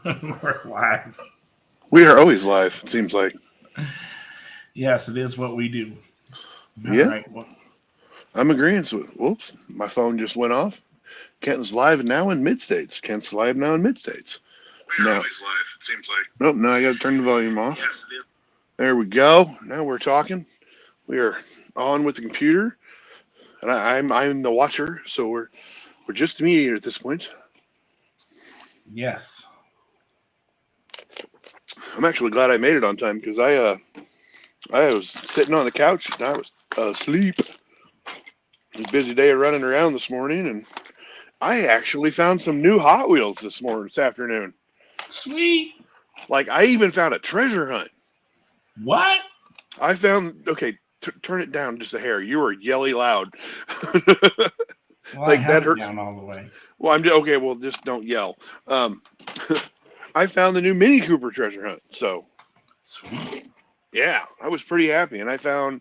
We're live. We are always live, it seems like. Yes, it is what we do. All Yeah, right. Well, I'm agreeing. So, whoops, my phone just went off. Kenton's live now in mid-states. Kent's live now in mid-states. We are always live, it seems like. Nope, now I got to turn the volume off. Yes, it is. There we go. Now we're talking. We are on with the computer, and I'm the watcher, so we're just me here at this point. yes. I'm actually glad I made it on time because I was sitting on the couch and I was asleep. It was a busy day of running around this morning, and I actually found some new Hot Wheels this afternoon. Sweet. Like, I even found a treasure hunt. What? I found, okay, turn it down just a hair. You are yelly loud. Well, I have it down all the way. Well, okay. Well, just don't yell. I found the new Mini Cooper treasure hunt. So, sweet. Yeah, I was pretty happy, and I found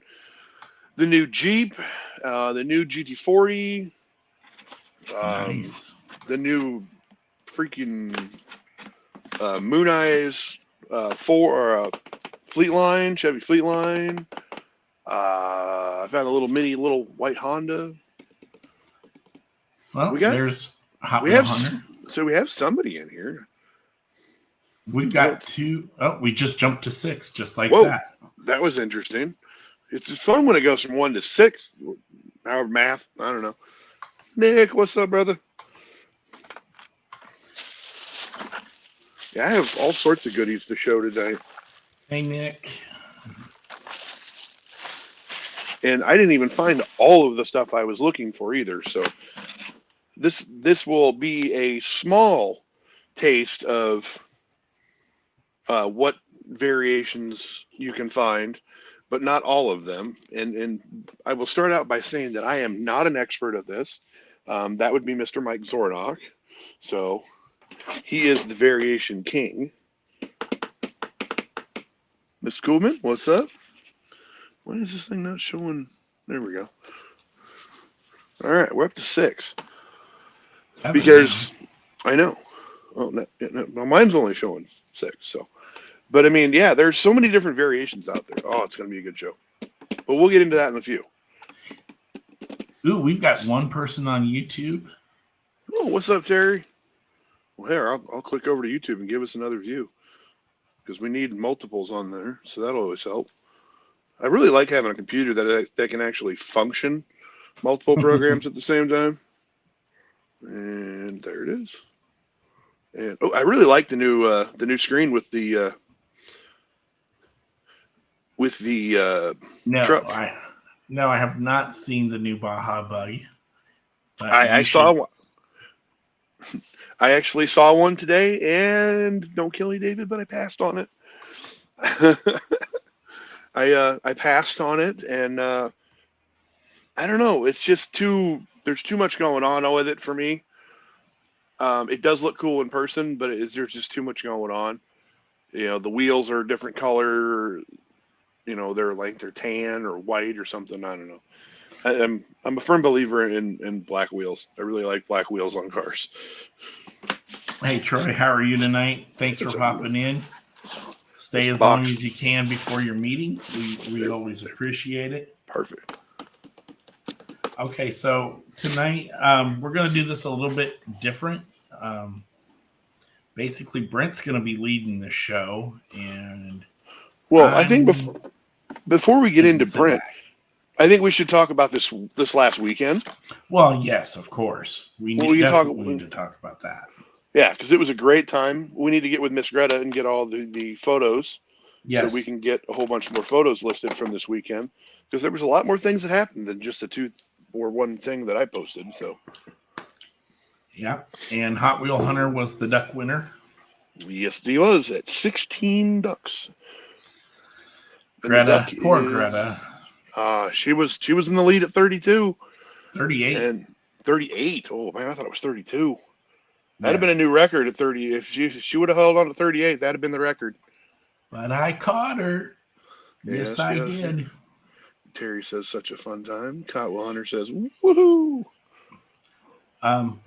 the new Jeep, the new GT40, Nice. the new freaking Moon Eyes Fleetline, Chevy Fleetline. I found a little white Honda. Well, there's Hot Wheel Hunter. So we have somebody in here. We've got two. Oh, we just jumped to 6, just like that. That was interesting. It's fun when it goes from 1 to 6. However, math, I don't know. Nick, what's up, brother? Yeah, I have all sorts of goodies to show today. Hey, Nick. And I didn't even find all of the stuff I was looking for either. So this will be a small taste of what variations you can find, but not all of them. And I will start out by saying that I am not an expert at this. That would be Mr. Mike Zornock. So he is the variation king. Miss Coolman, what's up? Why is this thing not showing? There we go. All right, we're up to 6. Because I know. Oh, no, mine's only showing 6. So, but I mean, yeah, there's so many different variations out there. Oh, it's going to be a good show. But we'll get into that in a few. Ooh, we've got one person on YouTube. Oh, what's up, Terry? Well, here, I'll click over to YouTube and give us another view because we need multiples on there, so that'll always help. I really like having a computer that can actually function multiple programs at the same time. And there it is. And I really like the new screen with the truck. No, I have not seen the new Baja Bug. I saw one. I actually saw one today, and don't kill me, David, but I passed on it. I passed on it, and I don't know. It's just there's too much going on with it for me. It does look cool in person, but there's just too much going on. You know, the wheels are a different color. You know, they're tan or white or something. I don't know. I'm a firm believer in black wheels. I really like black wheels on cars. Hey, Troy, how are you tonight? Thanks for popping in. Stay as long as you can before your meeting. We always appreciate it. Perfect. Okay, so tonight we're going to do this a little bit different. Basically, Brent's going to be leading the show, and I think before we get into Brent, I think we should talk about this last weekend. Well, yes, of course. We need to talk about that. Yeah, because it was a great time. We need to get with Miss Greta and get all the photos. Yes. So we can get a whole bunch more photos listed from this weekend. Because there was a lot more things that happened than just the 2 or 1 thing that I posted. So. Yeah, and Hot Wheel Hunter was the duck winner. Yes, he was at 16 ducks. Greta, poor Greta. She was in the lead at 32. 38. And 38. Oh man, I thought it was 32. That'd have been a new record at 30. If she would have held on to 38, that'd have been the record. But I caught her. Yes, I did. Terry says such a fun time. Cotwell Hunter says woohoo.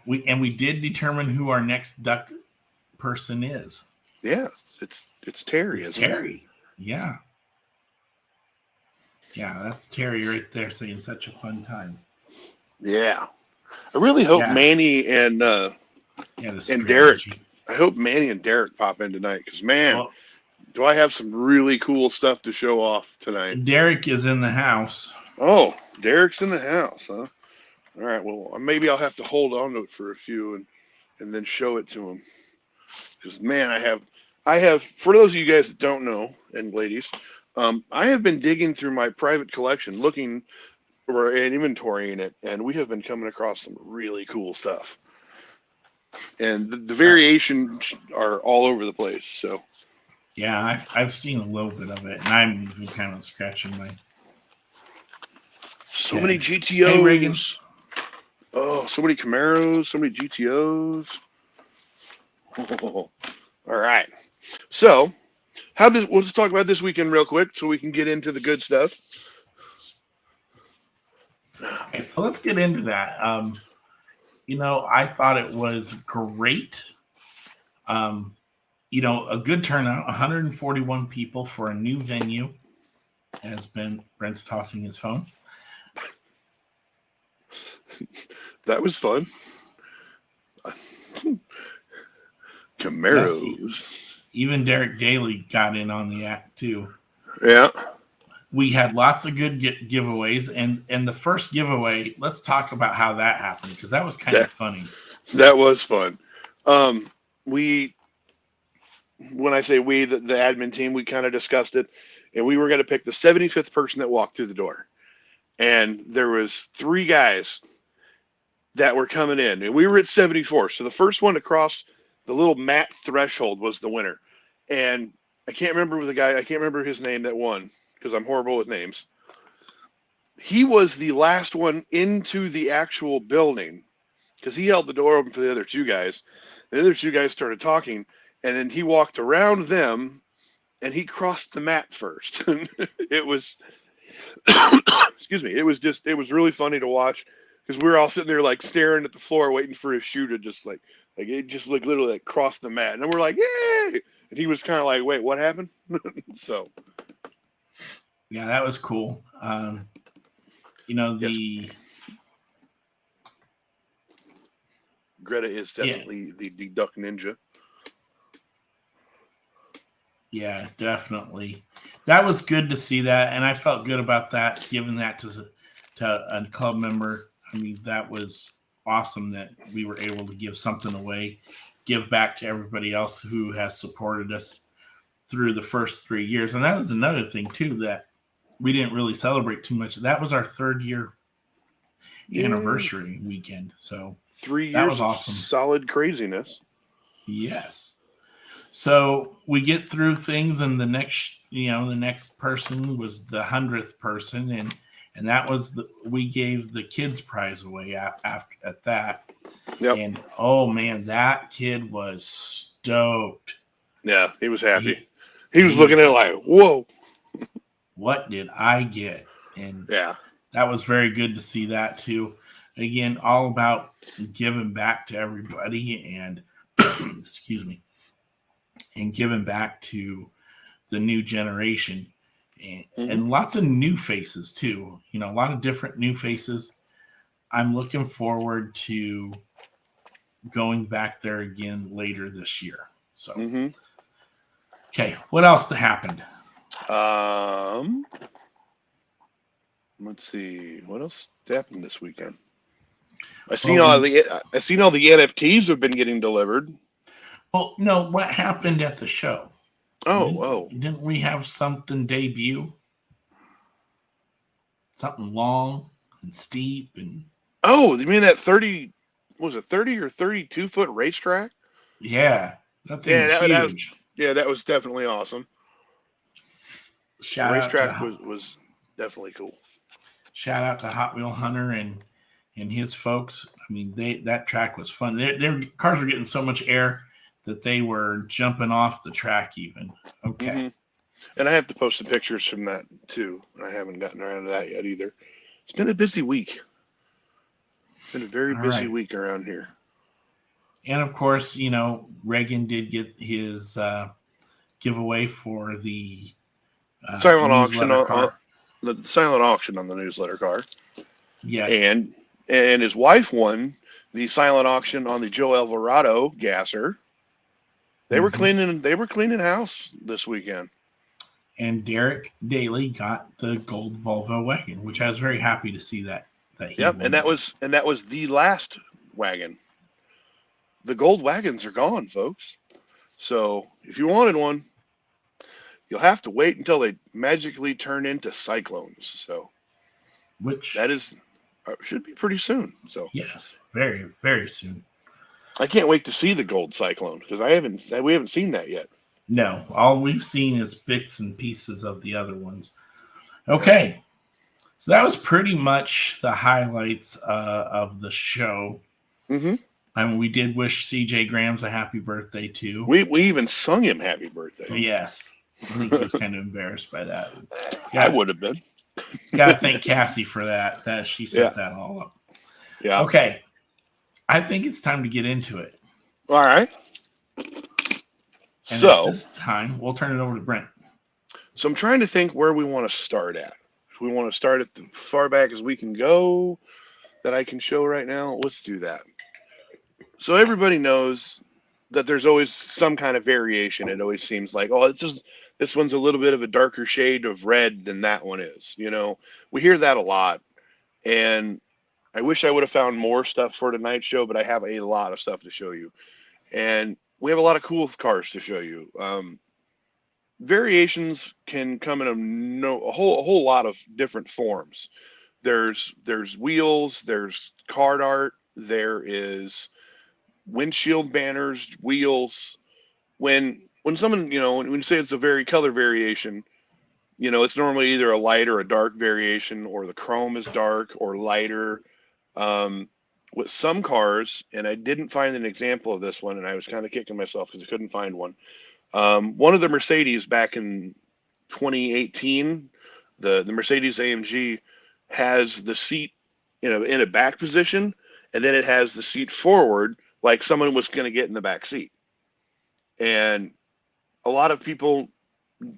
We did determine who our next duck person is. Yeah, it's Terry, It's isn't it? Terry. Yeah. Yeah, that's Terry right there saying such a fun time. Yeah. I really hope Yeah. Manny Yeah, the and Derek. strategy. I hope Manny and Derek pop in tonight because man, Well, do I have some really cool stuff to show off tonight. Derek is in the house. Oh, Derek's in the house, huh? All right. Well, maybe I'll have to hold on to it for a few and then show it to him. Because man, I have for those of you guys that don't know and ladies, I have been digging through my private collection looking or and inventorying it, and we have been coming across some really cool stuff. And the Uh, variations are all over the place. So yeah, I've seen a little bit of it, and I'm even kind of scratching my so many head. Hey, Reagan. GTOs. Oh, so many Camaros, so many GTOs. All right. So we'll just talk about this weekend real quick so we can get into the good stuff. Okay, so let's get into that. I thought it was great. A good turnout, 141 people for a new venue. Has been Brent's tossing his phone. That was fun. Yes, Camaros. even Derek Daly got in on the act too. Yeah. We had lots of good giveaways, and the first giveaway. Let's talk about how that happened because that was kind of That funny. that was fun. We when I say we, the admin team, we kind of discussed it, and we were going to pick the 75th person that walked through the door. And there was three guys that were coming in, and we were at 74. So the first one to cross the little mat threshold was the winner. And I can't remember the guy. I can't remember his name that won because I'm horrible with names. He was the last one into the actual building because he held the door open for the other two guys. The other two guys started talking, and then he walked around them and he crossed the mat first. It was, excuse me, it was really funny to watch because we were all sitting there like staring at the floor, waiting for his shoe to just like it just like literally like cross the mat, and we're like, yay! And he was kind of like, wait, what happened? So, yeah, that was cool. yes, The Greta is yeah, definitely the duck ninja. yeah, definitely. That was good to see that, and I felt good about that. Giving that to a club member. I mean, that was awesome that we were able to give something away, give back to everybody else who has supported us through the first 3 years. And that was another thing too that we didn't really celebrate too much. That was our 3rd-year Yay! anniversary weekend, so that was 3 years of awesome. solid craziness. Yes. So we get through things, and the next person was the 100th person, and that was we gave the kids prize away after at that, Yep. and oh man, that kid was stoked. Yeah, he was happy. He He was he looking was at it like, like, whoa. "What did I get?" And Yeah. that was very good to see that too. Again, all about giving back to everybody, and excuse me, and giving back to the new generation, Hmm. and lots of new faces too. A lot of different new faces. I'm looking forward to going back there again later this year. So, Hmm. okay, what else happened? Um, let's see what else happened this weekend. Well, we I seen all the NFTs have been getting delivered. no, what happened at the show? Oh, Didn't, oh, didn't we have something debut? Something long and steep and oh! You mean that 30? Was it 30 or 32-foot racetrack? yeah, that thing Yeah, was that was huge. yeah, that was definitely awesome. The Shout out racetrack to was definitely cool. Hot Wheel Hunter and his folks. I mean, that track was fun. Their cars were getting so much air that they were jumping off the track even. Okay. Hmm. And I have to post the pictures from that too. I haven't gotten around to that yet either. It's been a busy week. It's been a very All busy right. week around here. And of course, Reagan did get his giveaway for the silent auction newsletter on car. the silent auction on the newsletter car, Yes. and his wife won the silent auction on the Joe Alvarado gasser. They were cleaning. They were cleaning house this weekend. And Derek Daly got the gold Volvo wagon, which I was very happy to see that he Yep, won that. and that was the last wagon. The gold wagons are gone, folks. So if you wanted one, you'll have to wait until they magically turn into cyclones. So Which that is should be pretty soon. So yes, very very soon. I can't wait to see the gold cyclone because we haven't seen that yet. No, all we've seen is bits and pieces of the other ones. Okay, so that was pretty much the highlights of the show. Mm-hmm. And we did wish CJ Grams a happy birthday too. We even sung him happy birthday. Yes, I think he was kind of embarrassed by that. I would have been. Got to thank Cassie for that. That she set that all up. Yeah. Okay, I think it's time to get into it. All right. And so at this time, we'll turn it over to Brent. So I'm trying to think where we want to start at. If we want to start at the far back as we can go that I can show right now, let's do that. So everybody knows that there's always some kind of variation. It always seems like, oh, this one's a little bit of a darker shade of red than that one is. We hear that a lot. And I wish I would have found more stuff for tonight's show, but I have a lot of stuff to show you. And we have a lot of cool cars to show you. Variations can come in a whole lot of different forms. There's wheels, there's card art, there is windshield banners, wheels. When someone, when you say it's a color variation, it's normally either a light or a dark variation, or the chrome is dark or lighter. With some cars, and I didn't find an example of this one, and I was kind of kicking myself because I couldn't find one. One of the Mercedes back in 2018, the Mercedes AMG has the seat, in a back position, and then it has the seat forward, like someone was going to get in the back seat. And a lot of people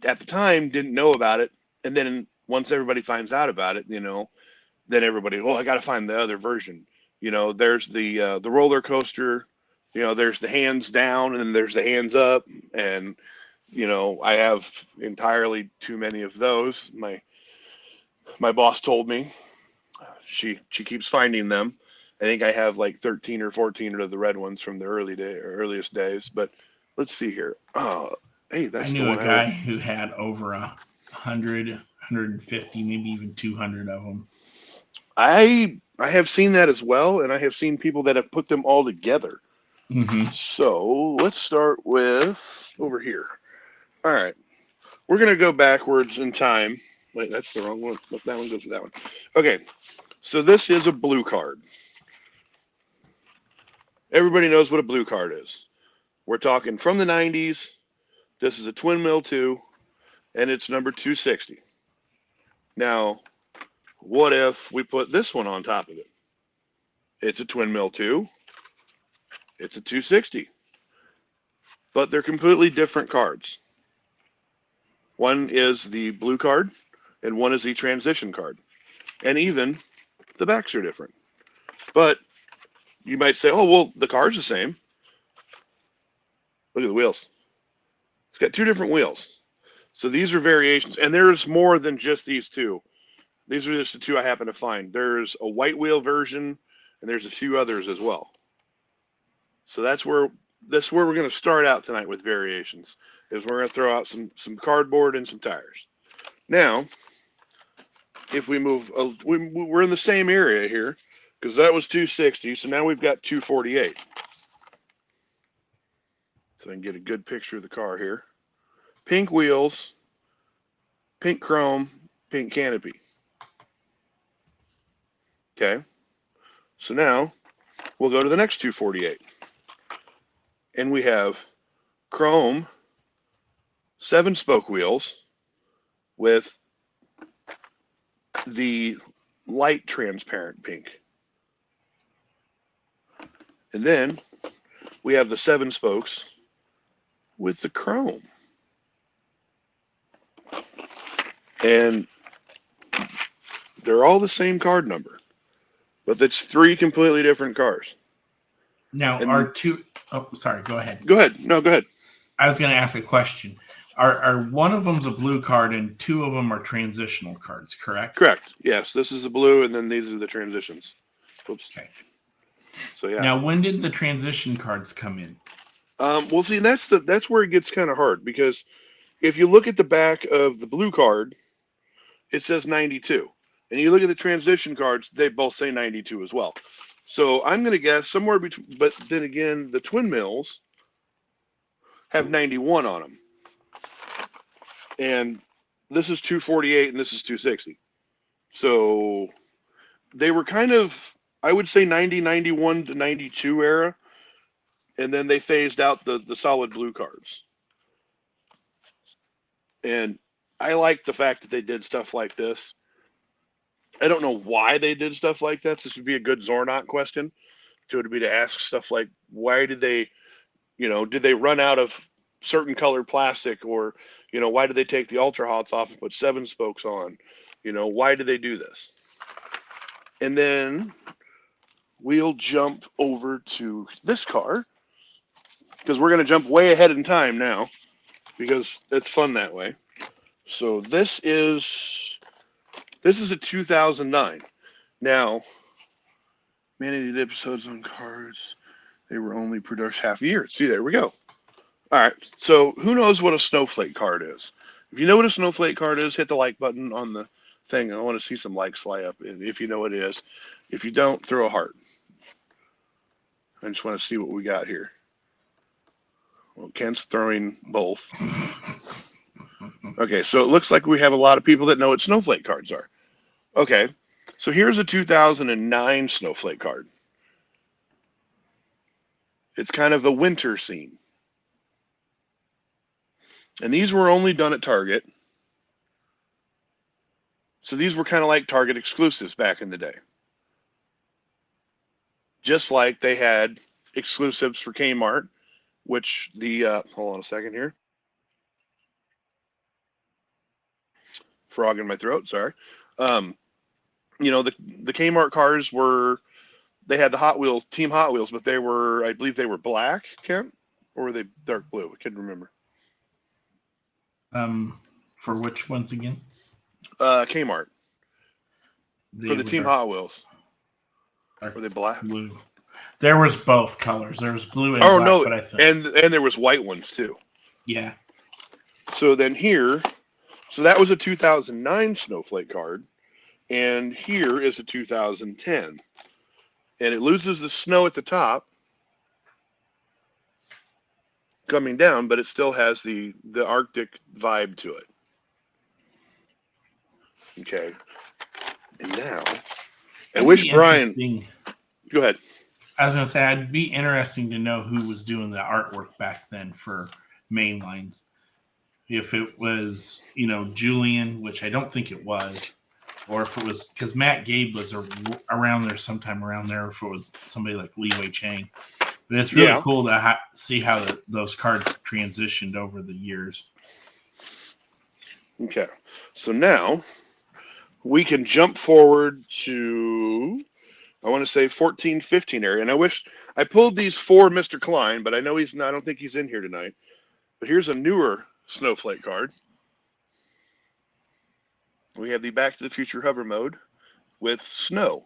at the time didn't know about it, and then once everybody finds out about it, then everybody, I got to find the other version. There's the roller coaster. There's the hands down and then there's the hands up. And, I have entirely too many of those. My boss told me she keeps finding them. I think I have like 13 or 14 of the red ones from the earliest days. But let's see here. Oh, hey, that's the one. I knew a guy who had over 100, 150, maybe even 200 of them. I have seen that as well, and I have seen people that have put them all together. Mm-hmm. So let's start with over here. All right. We're going to go backwards in time. Wait, that's the wrong one. That one goes with that one. Okay. So this is a blue card. Everybody knows what a blue card is. We're talking from the 90s. This is a twin mill 2, and it's number 260. Now, what if we put this one on top of it? It's a twin mill 2. It's a 260. But they're completely different cards. One is the blue card, and one is the transition card. And even the backs are different. But you might say, oh, well, the card's the same. Look at the wheels. It's got 2 different wheels. So these are variations. And there's more than just these 2. These are just the 2 I happen to find. There's a white wheel version, and there's a few others as well. So that's where we're going to start out tonight with variations. Is we're going to throw out some cardboard and some tires. Now, if we move, we're in the same area here because that was 260. So now we've got 248. So I can get a good picture of the car here. Pink wheels, pink chrome, pink canopy. Okay. So now we'll go to the next 248. And we have chrome 7-spoke wheels with the light transparent pink. And then we have the 7 spokes with the chrome. And they're all the same card number, but it's 3 completely different cars. Now, And are two... Oh, sorry. Go ahead. Go ahead. No, go ahead. I was going to ask a question. Are one of them's a blue card and 2 of them are transitional cards, correct? Correct. Yes, this is the blue, and then these are the transitions. Oops. Okay. So yeah. Now, when did the transition cards come in? Well, see, that's where it gets kind of hard, because if you look at the back of the blue card, it says 92, and you look at the transition cards, they both say 92 as well. So I'm going to guess somewhere between. But then again, the twin mills have 91 on them, and this is 248 and this is 260. So they were kind of, I would say, 91 to 92 era, and then they phased out the solid blue cards. And I like the fact that they did stuff like this. I don't know why they did stuff like that. This would be a good Zornot question to be to ask stuff like, why did they, did they run out of certain colored plastic, or, why did they take the Ultra Hots off and put 7 spokes on? Why did they do this? And then we'll jump over to this car, because we're going to jump way ahead in time now, because it's fun that way. So this is a 2009. Now, many of the episodes on cards, they were only produced half a year. See, there we go. All right, so who knows what a snowflake card is? If you know what a snowflake card is, hit the like button on the thing. I want to see some likes fly up if you know what it is. If you don't, throw a heart. I just want to see what we got here. Well, Kent's throwing both. Okay, so it looks like we have a lot of people that know what snowflake cards are. Okay, so here's a 2009 snowflake card. It's kind of a winter scene. And these were only done at Target. So these were kind of like Target exclusives back in the day. Just like they had exclusives for Kmart, which hold on a second here. Frog in my throat, sorry. The Kmart cars they had the Hot Wheels, Team Hot Wheels, but I believe they were black, Kent? Or were they dark blue? I couldn't remember. For which ones again? Kmart. For the Team Hot Wheels. Were they black? Blue. There was both colors. There was blue and black. No, but I think... and there was white ones too. Yeah. So then so that was a 2009 snowflake card, and here is a 2010, and it loses the snow at the top, coming down, but it still has the Arctic vibe to it. Okay, and now I wish Brian. Go ahead. I was going to say, it'd be interesting to know who was doing the artwork back then for main lines. If it was, Julian, which I don't think it was, or if it was, because Matt Gabe was around there sometime around there, if it was somebody like Li Wei Chang. But it's really cool to see how those cards transitioned over the years. Okay. So now we can jump forward to, I want to say 14, 15 area. And I wish I pulled these for Mr. Klein, but I know he's not, I don't think he's in here tonight. But here's a newer snowflake card. We have the Back to the Future hover mode with snow.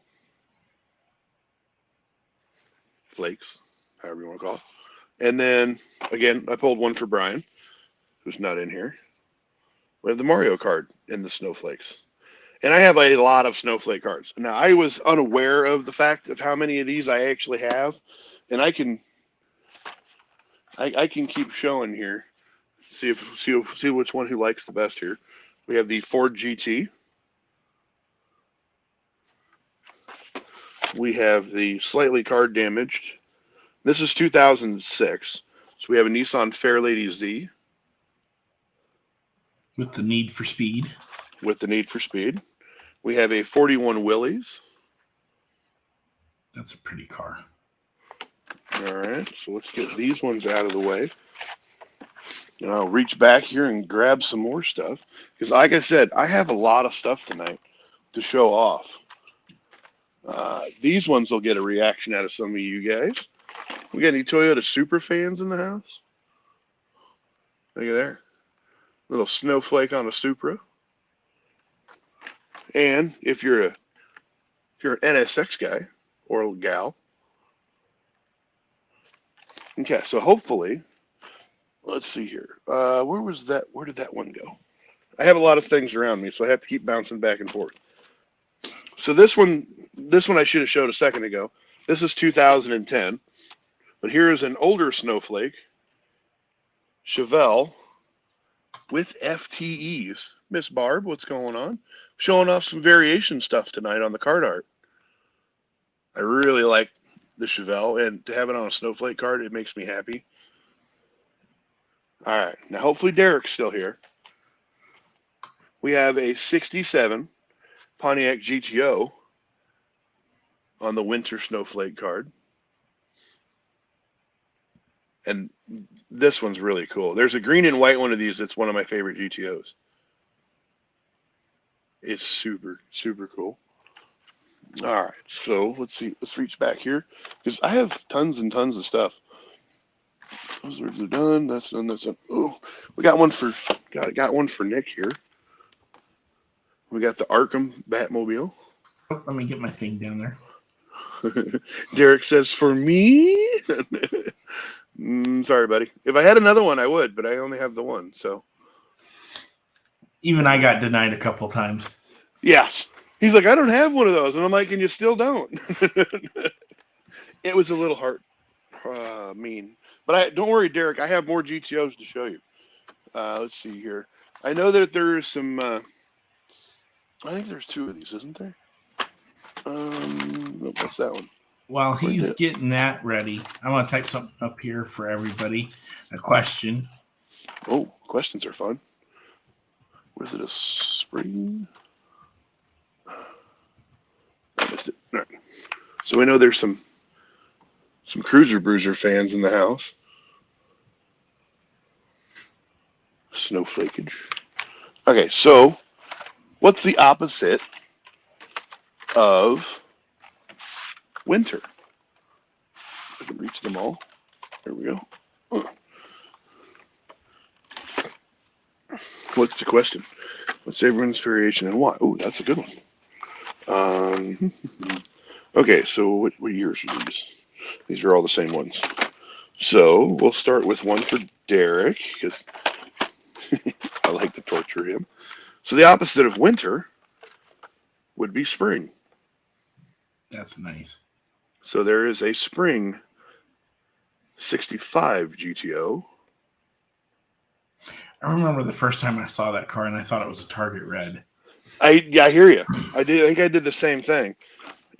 Flakes, however you want to call it. And then, again, I pulled one for Brian, who's not in here. We have the Mario card in the snowflakes. And I have a lot of snowflake cards. Now, I was unaware of the fact of how many of these I actually have. And I can keep showing here. See which one who likes the best here. We have the Ford GT. We have the slightly card damaged. This is 2006. So we have a Nissan Fairlady Z. With the Need for Speed. With the Need for Speed. We have a 41 Willys. That's a pretty car. All right, so let's get these ones out of the way. And I'll reach back here and grab some more stuff. Because like I said, I have a lot of stuff tonight to show off. These ones will get a reaction out of some of you guys. We got any Toyota super fans in the house? Look at there. Little snowflake on a Supra. And if you're an NSX guy or gal. Okay, so hopefully, let's see here. Where did that one go? I have a lot of things around me, so I have to keep bouncing back and forth. So this one I should have showed a second ago. This is 2010, but here is an older snowflake, Chevelle, with FTEs. Miss Barb, what's going on? Showing off some variation stuff tonight on the card art. I really like the Chevelle, and to have it on a snowflake card, it makes me happy. All right, now hopefully Derek's still here. We have a 67 Pontiac GTO on the winter snowflake card. And this one's really cool. There's a green and white one of these that's one of my favorite GTOs. It's super, super cool. All right, so let's see. Let's reach back here because I have tons and tons of stuff. Those are done. That's done. That's done. Oh, we got one for Nick here. We got the Arkham Batmobile. Oh, let me get my thing down there. Derek says, "For me." Sorry, buddy. If I had another one, I would, but I only have the one. So even I got denied a couple times. Yes. He's like, I don't have one of those. And I'm like, and you still don't. It was a little hard, mean. But don't worry, Derek. I have more GTOs to show you. Let's see here. I know that there's some, I think there's two of these, isn't there? What's that one? While he's getting that ready, I want to type something up here for everybody. A question. Oh, questions are fun. Was it a spring? I missed it. All right. So we know there's some Cruiser Bruiser fans in the house. Snowflakage. Okay, so what's the opposite of winter? I can reach them all. There we go. What's the question? What's everyone's variation and why? Oh, that's a good one. Okay, so what years are these? These are all the same ones. So we'll start with one for Derek because I like to torture him. So the opposite of winter would be spring. That's nice. So there is a spring 65 GTO. I remember the first time I saw that car and I thought it was a Target Red. I hear you. I think I did the same thing.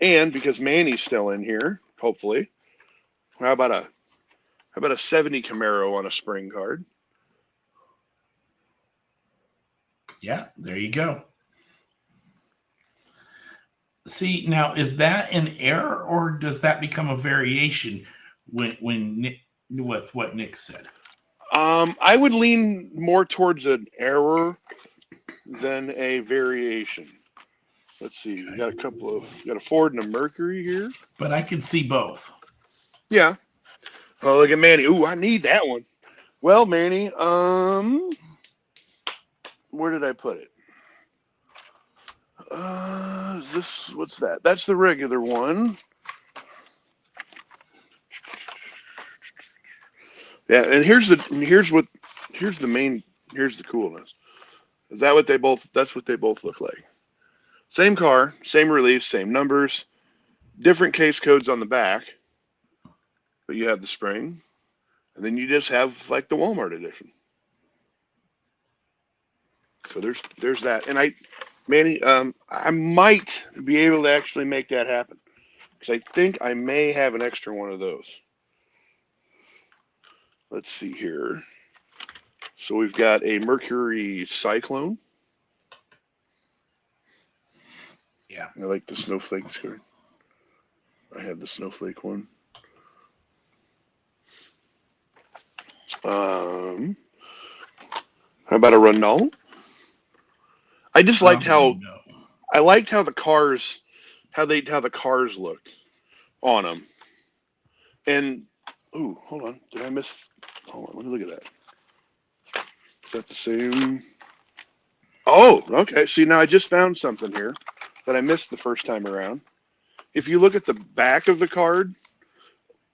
And because Manny's still in here, hopefully, how about a 70 Camaro on a spring card? Yeah, there you go. See, now is that an error or does that become a variation when Nick, with what Nick said? I would lean more towards an error than a variation. Let's see. We got a Ford and a Mercury here. But I can see both. Yeah. Oh, look at Manny. Ooh, I need that one. Well, Manny, where did I put it? What's that? That's the regular one. Yeah, and here's the coolness. That's what they both look like. Same car, same release, same numbers, different case codes on the back, but you have the spring, and then you just have like the Walmart edition. So there's that. And Manny, I might be able to actually make that happen because I think I may have an extra one of those. Let's see here. So we've got a Mercury Cyclone. Yeah. I like the snowflake card. I have the snowflake one. How about a Renault? I just liked how No. I liked how the cars, how the cars looked on them. And ooh, hold on, did I miss? Hold on, let me look at that. Is that the same? Oh, okay. See, now I just found something here that I missed the first time around. If you look at the back of the card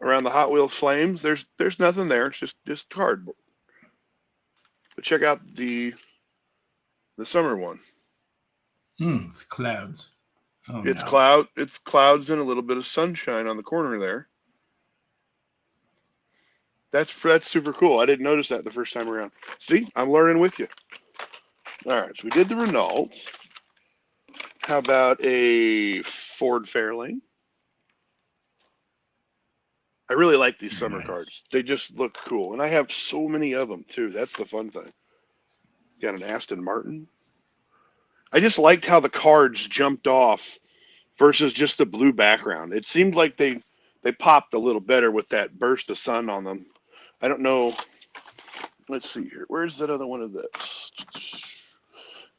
around the Hot Wheels Flames, there's nothing there. It's just cardboard. But check out the summer one. It's clouds. Oh It's no. clouds and a little bit of sunshine on the corner there. That's super cool. I didn't notice that the first time around. See, I'm learning with you. All right, so we did the Renault. How about a Ford Fairlane? I really like these Very summer nice. cards. They just look cool, and I have so many of them too. That's the fun thing. Got an Aston Martin. I just liked how the cards jumped off versus just the blue background. It seemed like they popped a little better with that burst of sun on them. I don't know. Let's see here. Where's that other one of this?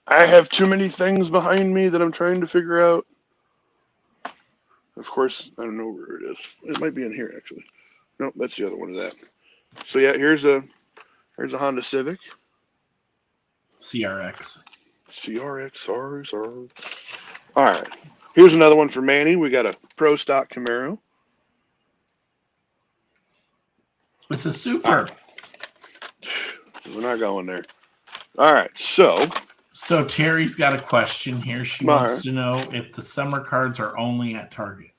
I have too many things behind me that I'm trying to figure out. Of course, I don't know where it is. It might be in here actually. Nope, that's the other one of that. So yeah, here's a Honda Civic. CRX. CRX. All right. Here's another one for Manny. We got a Pro Stock Camaro. It's a super. We're not going there. All right. So Terry's got a question here. She wants to know if the summer cards are only at Target.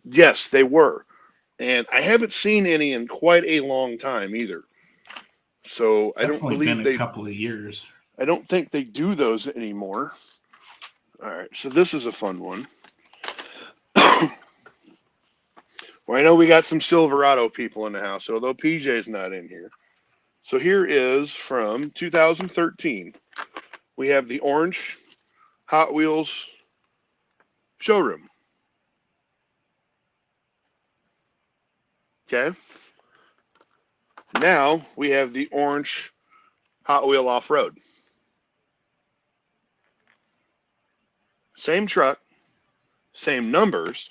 Yes, they were. And I haven't seen any in quite a long time either. So It's definitely been a couple of years. I don't think they do those anymore. All right. So this is a fun one. Well, I know we got some Silverado people in the house, although PJ's not in here. So here is from 2013. We have the orange Hot Wheels showroom. Okay. Now we have the orange Hot Wheel off-road. Same truck, same numbers.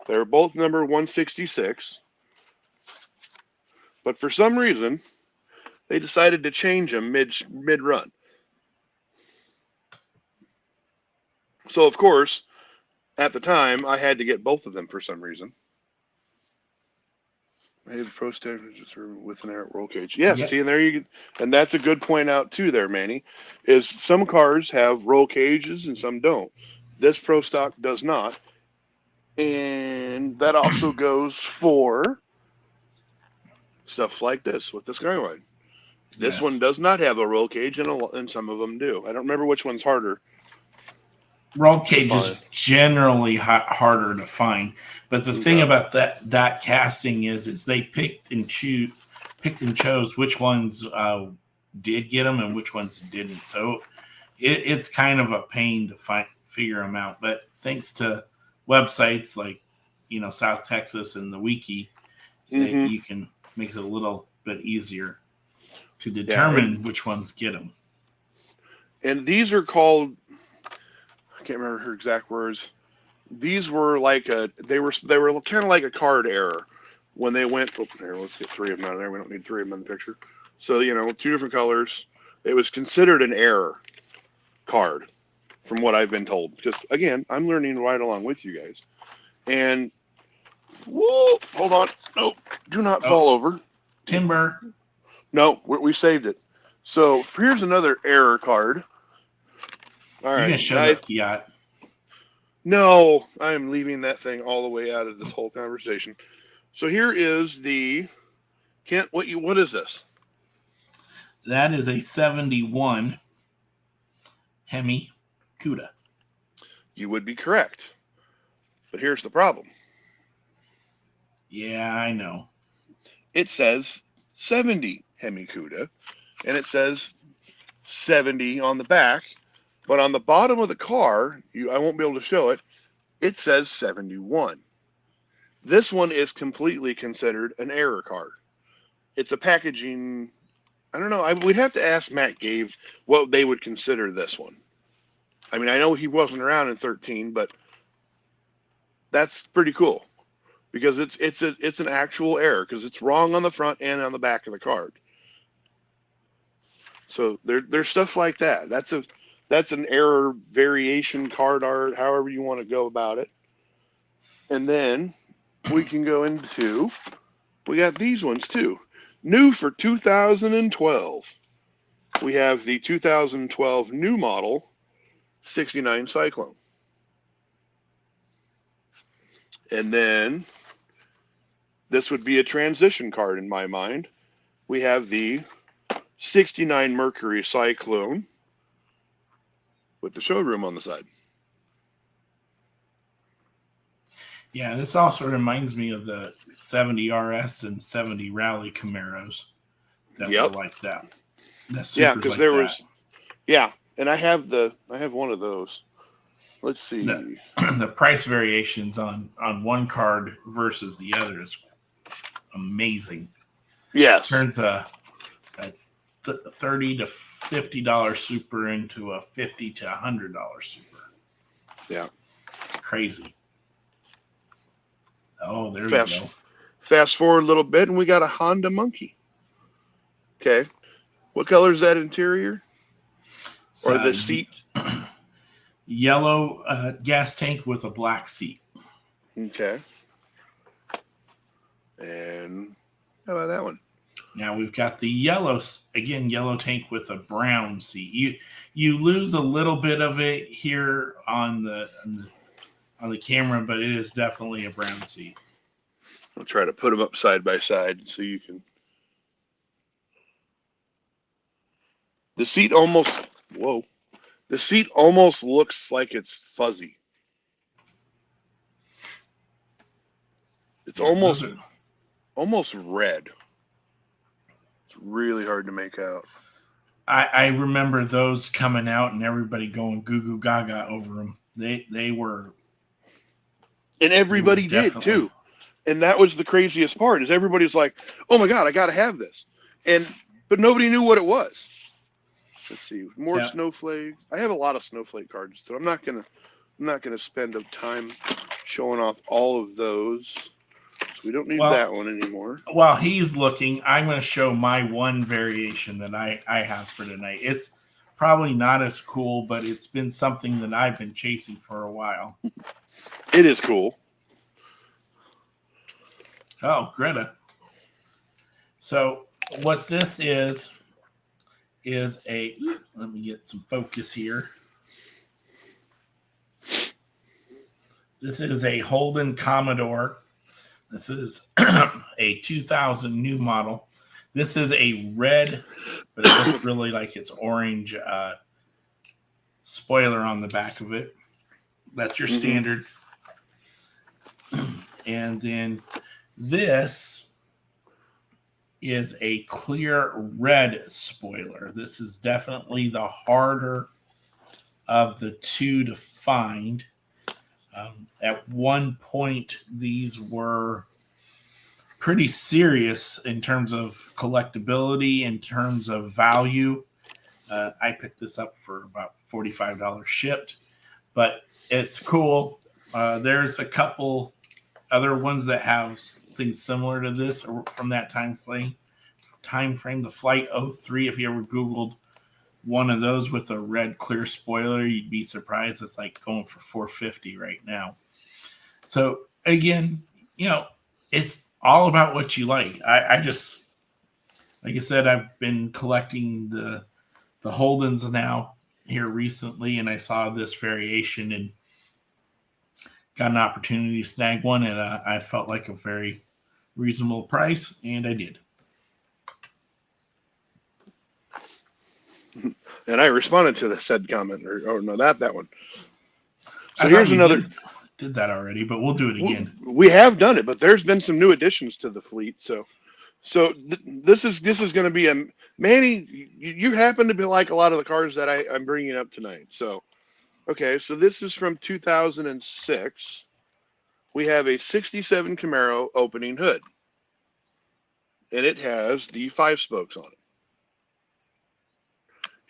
They're both number 166. But for some reason, they decided to change them mid-run. So, of course, at the time, I had to get both of them for some reason. I have Pro Stages with an air roll cage. Yes, Yep. see, and there you, and that's a good point out too, there, Manny. Is some cars have roll cages and some don't. This Pro Stock does not, and that also goes for stuff like this with the Skyline. This one does not have a roll cage, and some of them do. I don't remember which one's harder. Roll cage is generally harder to find, but the thing about that casting is they picked and chose which ones did get them and which ones didn't. So it's kind of a pain to figure them out. But thanks to websites like South Texas and the Wiki, you can make it a little bit easier to determine which ones get them. And these are called, I can't remember her exact words. These were like they were kind of like a card error when they went. Oh, here, let's get three of them out of there. We don't need three of them in the picture. So two different colors. It was considered an error card, from what I've been told. Because again, I'm learning right along with you guys. And whoa, hold on. Nope, do not fall over. Timber. No, we saved it. So here's another error card. All right. You're gonna show the Fiat. No, I'm leaving that thing all the way out of this whole conversation. So here is the Kent. What is this? That is a 71 Hemi Cuda. You would be correct, but here's the problem. Yeah, I know. It says 70 Hemi Cuda, and it says 70 on the back. But on the bottom of the car, I won't be able to show it, it says 71. This one is completely considered an error card. it's a packaging. I don't know. We'd have to ask Matt Gave what they would consider this one. I mean, I know he wasn't around in 13, but that's pretty cool because it's an actual error because it's wrong on the front and on the back of the card. So there's stuff like that. That's an error variation card art, however you want to go about it. And then we can go into, we got these ones too. New for 2012. We have the 2012 new model 69 Cyclone. And then this would be a transition card in my mind. We have the 69 Mercury Cyclone with the showroom on the side. Yeah, this also reminds me of the 70 RS and 70 Rally Camaros that were like that. Yeah, because like there was, yeah, and I have one of those. Let's see. The price variations on one card versus the other is amazing. Yes, turns a $30 to $50 super into a $50 to $100 super. Yeah, it's crazy. Oh, there we go. Fast forward a little bit, and we got a Honda Monkey. Okay, what color is that interior? Or the seat? Yellow gas tank with a black seat. Okay. And how about that one? Now we've got the yellow tank with a brown seat. You lose a little bit of it here on the camera, but it is definitely a brown seat. I'll try to put them up side by side so you can. The seat almost looks like it's fuzzy. It's almost red. It's really hard to make out. I remember those coming out and everybody going goo goo gaga over them. They were, and everybody did too. And that was the craziest part is everybody's like, "Oh my god, I got to have this," but nobody knew what it was. Let's see, more snowflakes. I have a lot of snowflake cards, so I'm not gonna spend time showing off all of those. So we don't need that one anymore. While he's looking, I'm going to show my one variation that I have for tonight. It's probably not as cool, but it's been something that I've been chasing for a while. It is cool. Oh, Greta. So what this is let me get some focus here. This is a Holden Commodore. This is a 2000 new model. This is a red, but it looks really like it's orange spoiler on the back of it. That's your standard. And then this is a clear red spoiler. This is definitely the harder of the two to find. At one point, these were pretty serious in terms of collectability, in terms of value. I picked this up for about $45 shipped, but it's cool. There's a couple other ones that have things similar to this from that time frame. The Flight 03, if you ever Googled one of those with a red clear spoiler, you'd be surprised. It's like going for $450 right now. So again, it's all about what you like. I just, like I said, I've been collecting the Holdens now here recently, and I saw this variation and got an opportunity to snag one, and I felt like a very reasonable price, and I did. And I responded to the said comment, or no, that one. So here's another. Did that already, but we'll do it again. We have done it, but there's been some new additions to the fleet. So this is going to be a Manny. You happen to be like a lot of the cars that I'm bringing up tonight. So, okay, so this is from 2006. We have a 67 Camaro opening hood. and it has the 5 spokes on it.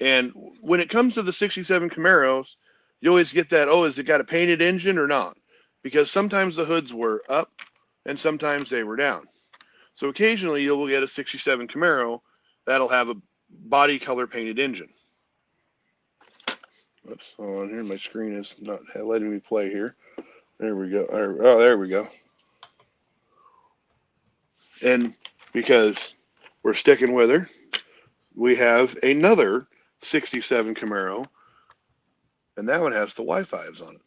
And when it comes to the 67 Camaros, you always get that, oh, has it got a painted engine or not? Because sometimes the hoods were up and sometimes they were down. So occasionally you'll get a 67 Camaro that'll have a body color painted engine. Oops, hold on here. My screen is not letting me play here. There we go. Oh, there we go. And because we're sticking with her, we have another 67 Camaro, and that one has the Y5s on it.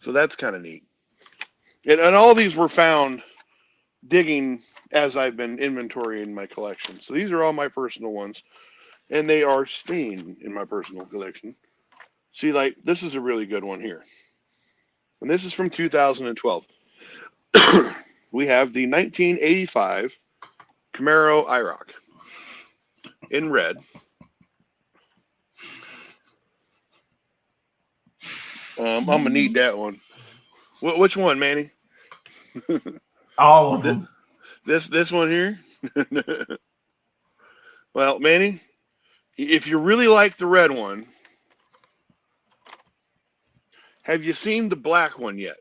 So that's kind of neat. And all these were found digging as I've been inventorying my collection. So these are all my personal ones, and they are staying in my personal collection. See, like, this is a really good one here. And this is from 2012. We have the 1985 Camaro IROC in red. I'm going to need that one. Which one, Manny? All of them. This one here? Well, Manny, if you really like the red one, have you seen the black one yet?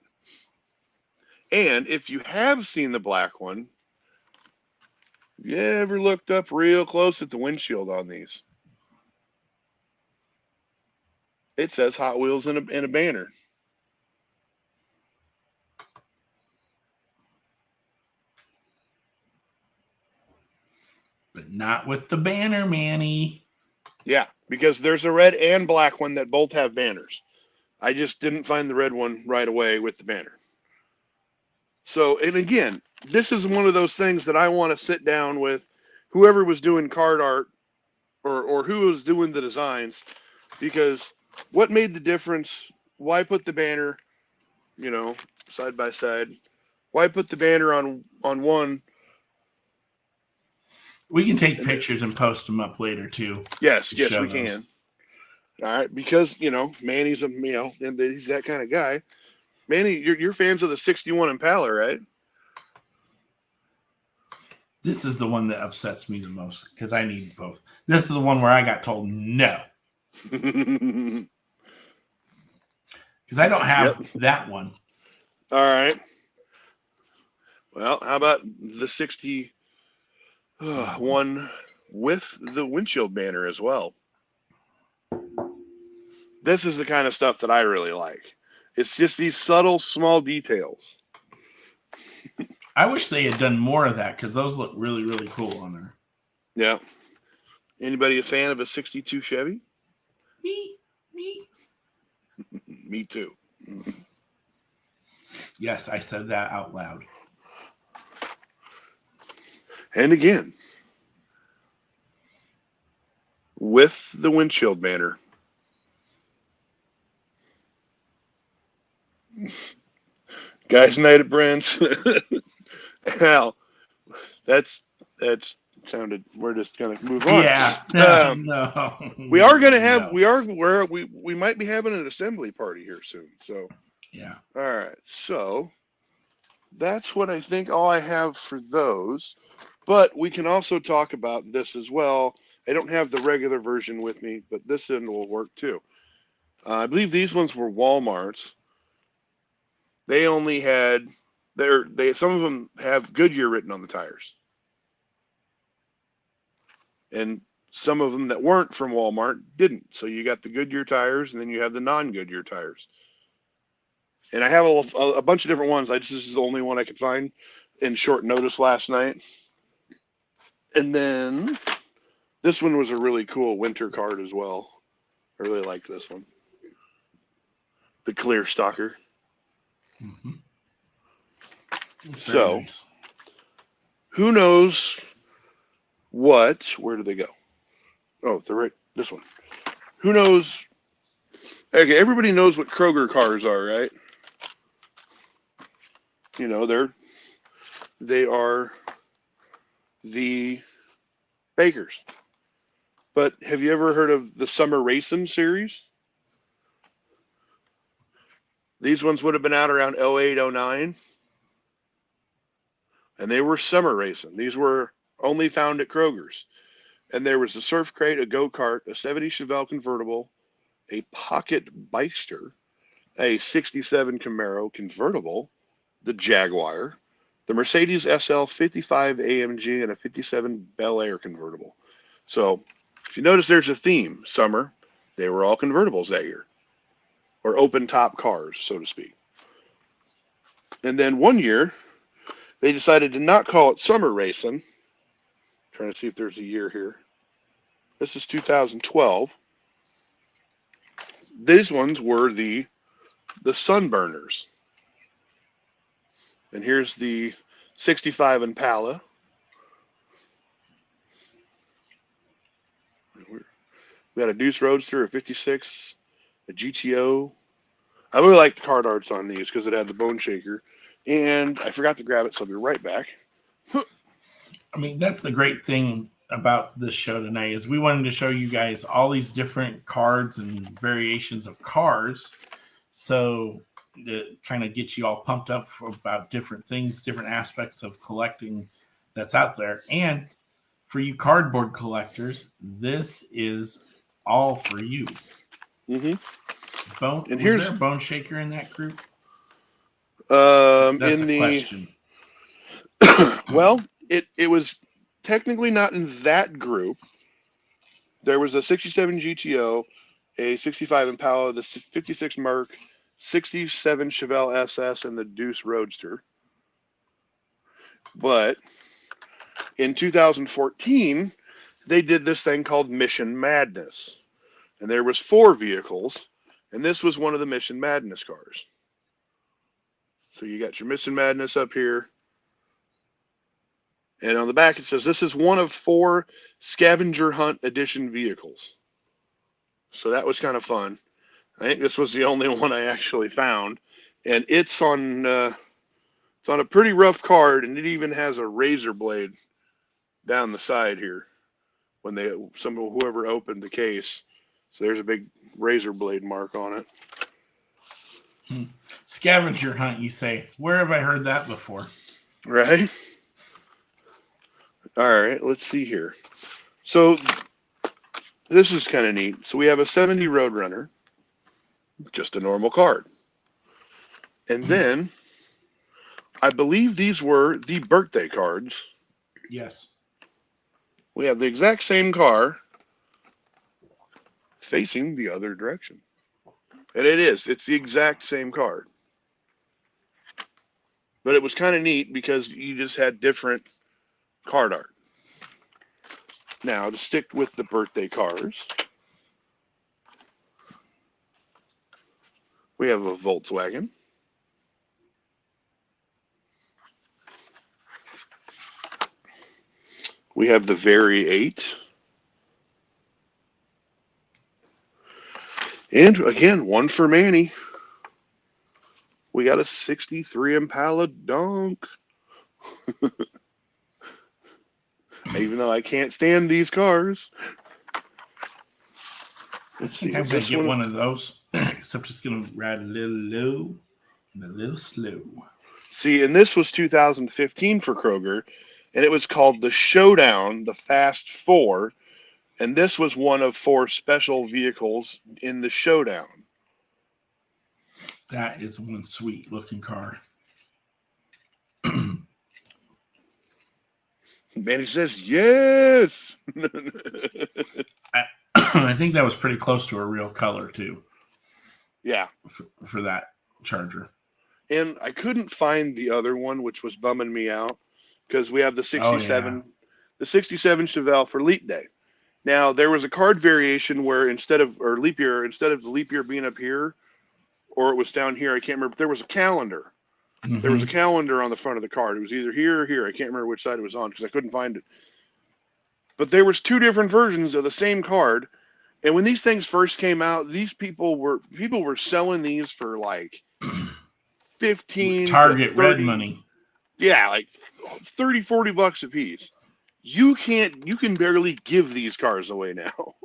And if you have seen the black one, you ever looked up real close at the windshield on these? It says Hot Wheels in a banner. But not with the banner, Manny. Yeah, because there's a red and black one that both have banners. I just didn't find the red one right away with the banner. So, and again, this is one of those things that I want to sit down with whoever was doing card art or who was doing the designs, because what made the difference? Why put the banner, side by side? Why put the banner on one? We can take pictures and post them up later too. Yes, we can. All right, because Manny's and he's that kind of guy. Manny, you're fans of the 61 Impala, right? This is the one that upsets me the most because I need both. This is the one where I got told no. Because I don't have that one. All right. Well, how about the 61 with the windshield banner as well? This is the kind of stuff that I really like. It's just these subtle, small details. I wish they had done more of that because those look really, really cool on there. Yeah. Anybody a fan of a 62 Chevy? Me. Me too. Yes, I said that out loud. And again, with the windshield banner. Guys' night at Brent's. Hell, that's sounded. We're just gonna move on. Yeah. No. We are gonna have. No. We might be having an assembly party here soon. So. Yeah. All right. So that's what I think. All I have for those, but we can also talk about this as well. I don't have the regular version with me, but this end will work too. I believe these ones were Walmart's. They only had some of them have Goodyear written on the tires. And some of them that weren't from Walmart didn't. So you got the Goodyear tires and then you have the non-Goodyear tires. And I have a bunch of different ones. This is the only one I could find in short notice last night. And then this one was a really cool winter card as well. I really liked this one. The Clear Stalker. Mm-hmm. So, nice. Who knows where do they go? Oh, they're right. This one. Who knows? Okay, everybody knows what Kroger cars are, right? They are the Bakers. But have you ever heard of the Summer Racing series? These ones would have been out around 08, 09. and they were summer racing. These were only found at Kroger's. And there was a surf crate, a go-kart, a 70 Chevelle convertible, a pocket Bikester, a 67 Camaro convertible, the Jaguar, the Mercedes SL 55 AMG, and a 57 Bel Air convertible. So if you notice, there's a theme. Summer, they were all convertibles that year, or open top cars, so to speak. And then one year, they decided to not call it summer racing. Trying to see if there's a year here. This is 2012. These ones were the Sunburners. And here's the 65 Impala. We got a Deuce Roadster, a 56, a GTO. I really like the card arts on these because it had the bone shaker. And I forgot to grab it, so I'll be right back. I mean, that's the great thing about this show tonight is we wanted to show you guys all these different cards and variations of cars. So to kind of get you all pumped up about different things, different aspects of collecting that's out there. And for you cardboard collectors, this is all for you. Mm-hmm. And was there a bone shaker in that group? That's in a question. Well, it was technically not in that group. There was a 67 GTO, a 65 Impala, the 56 Merc, 67 Chevelle SS, and the Deuce Roadster. But in 2014, they did this thing called Mission Madness. And there was 4 vehicles, and this was one of the Mission Madness cars. So you got your Mission Madness up here. And on the back, it says, this is one of 4 scavenger hunt edition vehicles. So that was kind of fun. I think this was the only one I actually found. And it's on a pretty rough card, and it even has a razor blade down the side here when whoever opened the case. So there's a big razor blade mark on it. Scavenger hunt, you say. Where have I heard that before? Right? All right, let's see here. So this is kind of neat. So we have a 70 Roadrunner, just a normal card. And then I believe these were the birthday cards. Yes. We have the exact same car facing the other direction. And it's the exact same card. But it was kind of neat because you just had different card art. Now, to stick with the birthday cars, we have a Volkswagen. We have the Very 8. And again, one for Manny. We got a 63 Impala Dunk. Even though I can't stand these cars. I think I'm going to get one of those, except it's going to ride a little low and a little slow. See, and this was 2015 for Kroger, and it was called the Showdown, the Fast 4, and this was one of 4 special vehicles in the Showdown. That is one sweet looking car. Manny says, yes! I think that was pretty close to a real color, too. Yeah. For that Charger. And I couldn't find the other one, which was bumming me out, because we have the 67, the 67 Chevelle for Leap Day. Now, there was a card variation where instead of the leap year being up here, or it was down here, I can't remember, there was a calendar. Mm-hmm. There was a calendar on the front of the card. It was either here or here. I can't remember which side it was on because I couldn't find it. But there was 2 different versions of the same card. And when these things first came out, people were selling these for like 15 Target to 30, red money. Yeah, like 30, 40 bucks a piece. You can barely give these cars away now.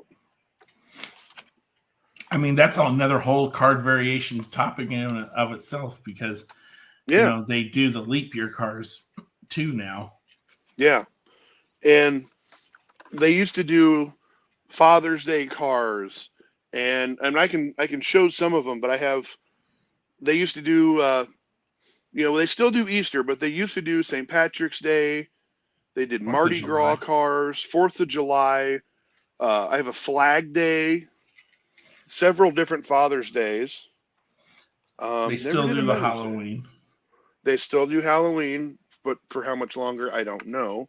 I mean, that's another whole card variations topic in of itself because you know they do the leap year cars two now. Yeah, and they used to do Father's Day cars, and I can show some of them, but I have. They used to do, they still do Easter, but they used to do St. Patrick's Day. They did 4th of Mardi Gras July. cars, 4th of July. I have a Flag Day, several different Father's Days. They Never still did a do the Mother's Day. Halloween. They still do Halloween, but for how much longer, I don't know.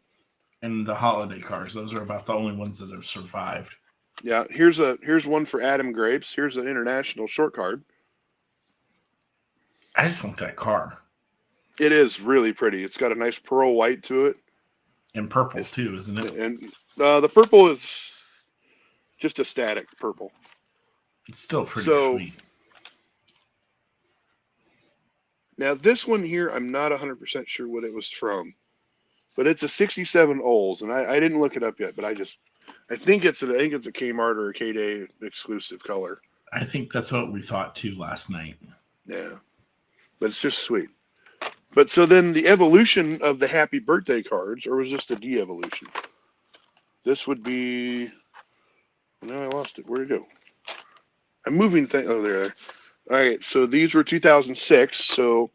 And the holiday cars. Those are about the only ones that have survived. Yeah, here's one for Adam Grapes. Here's an international short card. I just want that car. It is really pretty. It's got a nice pearl white to it. And purple, too, isn't it? And the purple is just a static purple. It's still pretty sweet. Now, this one here, I'm not 100% sure what it was from. But it's a 67 Olds, and I didn't look it up yet, but I think it's a Kmart or a K-Day exclusive color. I think that's what we thought, too, last night. Yeah. But it's just sweet. But so then the evolution of the happy birthday cards, or was this the de-evolution? This would be... No, I lost it. Where'd it go? I'm moving things... Oh, there. All right, so these were 2006. So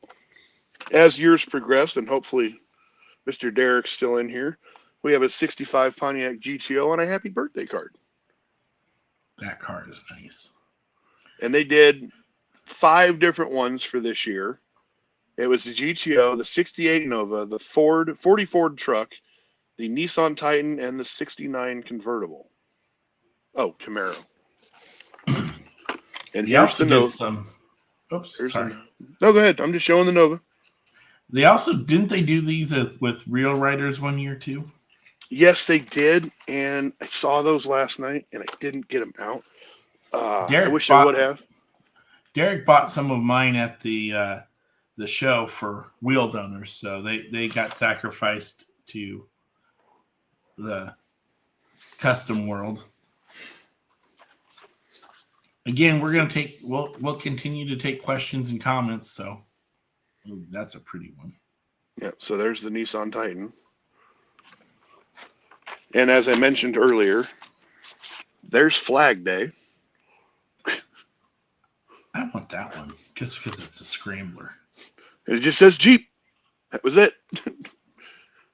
as years progressed, and hopefully Mr. Derek's still in here, we have a 65 Pontiac GTO on a happy birthday card. That card is nice. And they did 5 different ones for this year. It was the GTO, the 68 Nova, the 40 Ford truck, the Nissan Titan, and the 69 convertible. Oh, Camaro. And he also did some. Oops, sorry. No, go ahead. I'm just showing the Nova. They also didn't they do these with real riders one year too? Yes, they did, and I saw those last night, and I didn't get them out. I wish I would have. Derek bought some of mine at the show for wheel donors, so they got sacrificed to the custom world. Again, we'll continue to take questions and comments. So, ooh, that's a pretty one. Yeah. So there's the Nissan Titan, and as I mentioned earlier, there's Flag Day. I want that one just because it's a scrambler. It just says Jeep. That was it.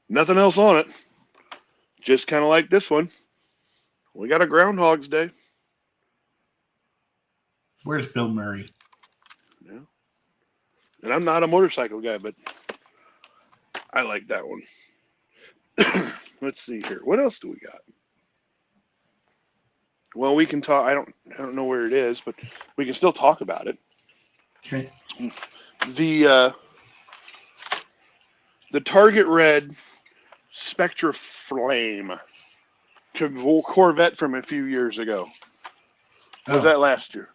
Nothing else on it. Just kind of like this one. We got a Groundhog's Day. Where's Bill Murray? Yeah. And I'm not a motorcycle guy, but I like that one. Let's see here. What else do we got? Well, we can talk. I don't know where it is, but we can still talk about it. Okay. The Target Red Spectra Flame Corvette from a few years ago. Was that last year?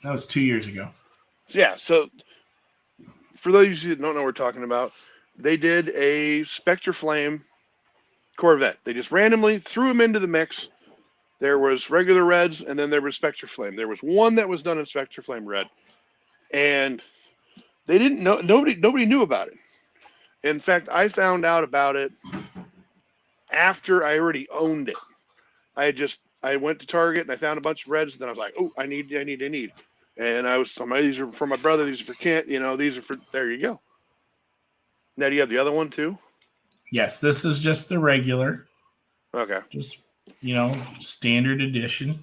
That was 2 years ago. Yeah. So for those of you that don't know what we're talking about, they did a Spectra Flame Corvette. They just randomly threw them into the mix. There was regular reds, and then there was Spectra Flame. There was one that was done in Spectra Flame Red, and they didn't know. Nobody knew about it. In fact, I found out about it after I already owned it. I went to Target and I found a bunch of reds. And then I was like, oh, I need. And these are for my brother. These are for Kent. These are for. There you go. Now, do you have the other one too? Yes, this is just the regular. Okay. Just standard edition,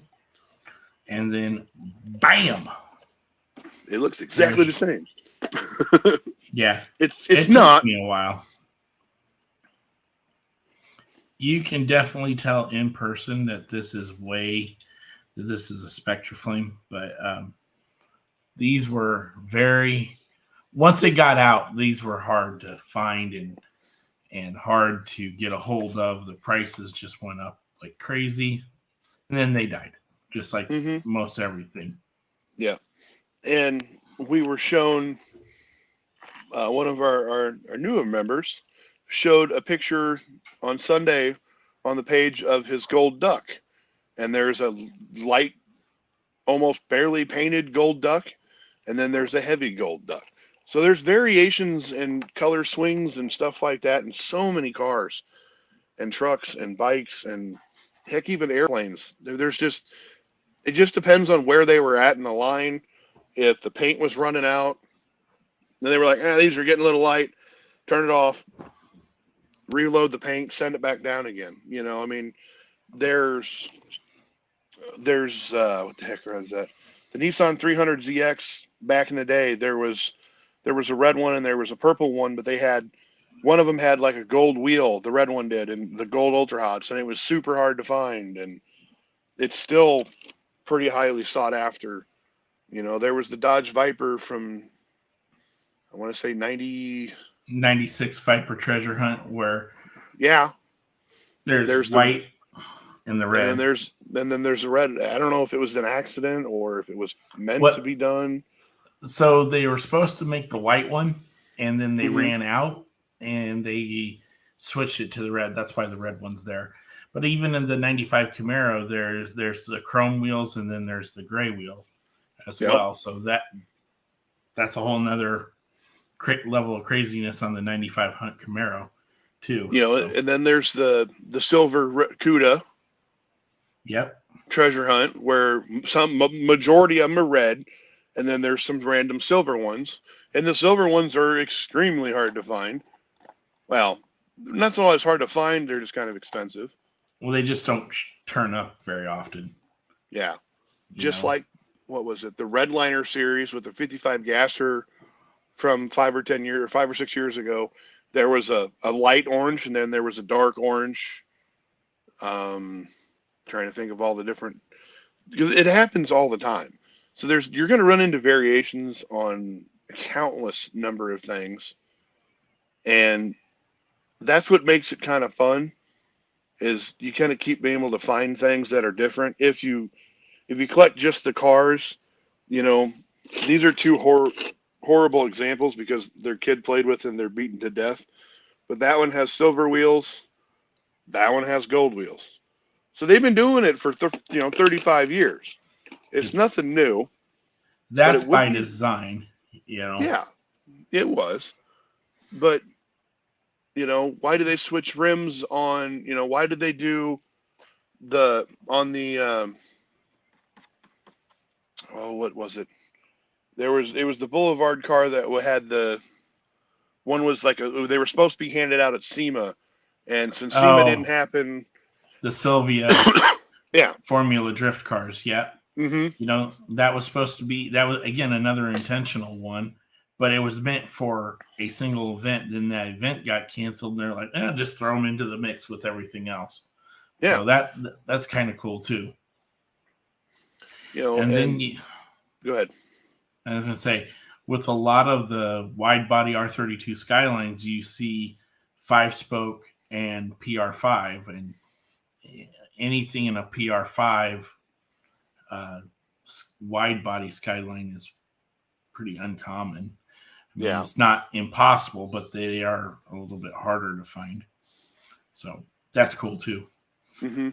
and then bam. It looks exactly the same. Yeah, it's not. Took me a while. You can definitely tell in person that this is a Spectra Flame, but these were once they got out, these were hard to find and hard to get a hold of. The prices just went up like crazy, and then they died, just like most everything. Yeah, and we were shown one of our newer members showed a picture on Sunday on the page of his gold duck, and there's a light, almost barely painted gold duck, and then there's a heavy gold duck. So there's variations and color swings and stuff like that in so many cars and trucks and bikes and heck, even airplanes. There's just, it just depends on where they were at in the line. If the paint was running out, then they were like, these are getting a little light, turn it off, reload the paint, send it back down again. You know, I mean, there's what the heck was that? The Nissan 300ZX back in the day, there was a red one and there was a purple one, but they had one of them had like a gold wheel, the red one did, and the gold ultra hots, and it was super hard to find, and it's still pretty highly sought after. You know, there was the Dodge Viper from, I want to say 96 Viper treasure hunt where yeah, there's white and the red. And then there's the red. I don't know if it was an accident or if it was meant to be done. So they were supposed to make the white one, and then they ran out, and they switched it to the red. That's why the red one's there. But even in the 95 Camaro, there's the chrome wheels, and then there's the gray wheel as well. So that's a whole nother level of craziness on the 95 Hunt Camaro too. You know, and then there's the silver Cuda. Yep. Treasure hunt where some majority of them are red, and then there's some random silver ones, and the silver ones are extremely hard to find. Well, not so much hard to find; they're just kind of expensive. Well, they just don't turn up very often. Yeah, just like what was it? The Redliner series with the 55 gasser from 5 or 6 years ago. There was a light orange, and then there was a dark orange. Trying to think of all the different, because it happens all the time. So you're going to run into variations on a countless number of things, and that's what makes it kind of fun. Is you kind of keep being able to find things that are different. If you collect just the cars, you know, these are two horrible examples because their kid played with and they're beaten to death. But that one has silver wheels, that one has gold wheels. So they've been doing it for 35 years. It's nothing new. That's by design, you know. Yeah, it was. But why do they switch rims on? Why did they do what was it? It was the Boulevard car that had the one was like they were supposed to be handed out at SEMA, and since SEMA didn't happen. The Sylvia Formula Drift cars, that was supposed to be, that was again another intentional one, but it was meant for a single event. Then that event got canceled, and they're like, just throw them into the mix with everything else. So that's kind of cool too. And then go ahead. I was gonna say, with a lot of the wide body R32 Skylines, you see 5-spoke and PR5, and anything in a PR5 wide body Skyline is pretty uncommon. I mean, it's not impossible, but they are a little bit harder to find. So that's cool too. Mm-hmm.